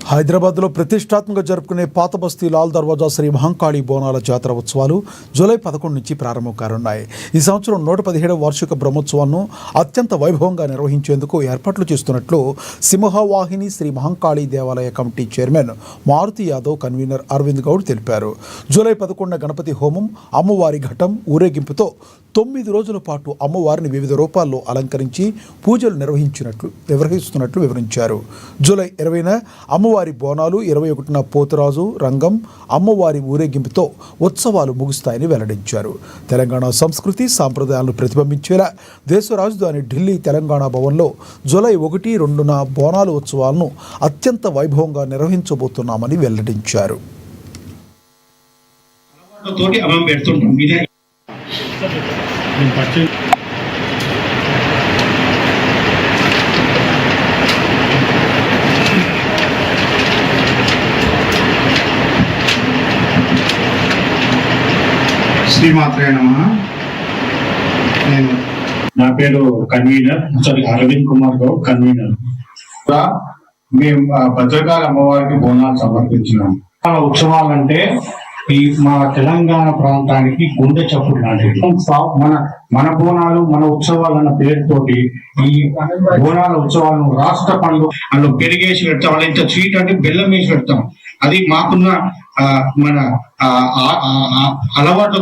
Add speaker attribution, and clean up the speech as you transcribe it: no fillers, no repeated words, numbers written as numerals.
Speaker 1: హైదరాబాద్లో ప్రతిష్టాత్మకంగా జరుపుకునే పాత బస్తీ లాల్ దర్వాజా శ్రీ మహంకాళి బోనాల జాతర ఉత్సవాలు జూలై 11 నుంచి ప్రారంభం కానున్నాయి. ఈ సంవత్సరం 117వ వార్షిక బ్రహ్మోత్సవాలను అత్యంత వైభవంగా నిర్వహించేందుకు ఏర్పాట్లు చేస్తున్నట్లు సింహవాహిని శ్రీ మహంకాళి దేవాలయ committee chairman Maruthi Yadav, convener Aravind Goud తెలిపారు. జూలై 11న గణపతి హోమం, అమ్మవారి ఘటం, ఊరేగింపుతో 9 రోజుల పాటు అమ్మవారిని వివిధ రూపాల్లో అలంకరించి పూజలు నిర్వహిస్తున్నట్లు వివరించారు. జూలై 20న అమ్మవారి బోనాలు, 21న పోతురాజు, రంగం, అమ్మవారి ఊరేగింపుతో ఉత్సవాలు ముగుస్తాయని వెల్లడించారు. తెలంగాణ సంస్కృతి సాంప్రదాయాలను ప్రతిబింబించేలా దేశ రాజధాని ఢిల్లీ తెలంగాణ భవన్లో జూలై 1, 2న బోనాలు ఉత్సవాలను అత్యంత వైభవంగా నిర్వహించబోతున్నామని వెల్లడించారు.
Speaker 2: శ్రీమాత్రే నమః. నా పేరు కన్వీనర్ అరవింద్ కుమార్ గౌడ్, కన్వీనర్. మేము భద్రకాళి అమ్మవారికి బోనాలు సమర్పించినాం. ఉత్సవాలంటే ఈ మా తెలంగాణ ప్రాంతానికి గుండె చప్పుడు లాంటిది. మన బోనాలు మన ఉత్సవాలు అన్న పేరుతోటి ఈ బోనాల ఉత్సవాలను రాష్ట్ర పండుగ అందులో పెరిగేసి పెడతాం. అలా ఇంత స్వీట్ అంటే బెల్లం వేసి పెడతాం. అది మాకున్న మన అలవాట్లతో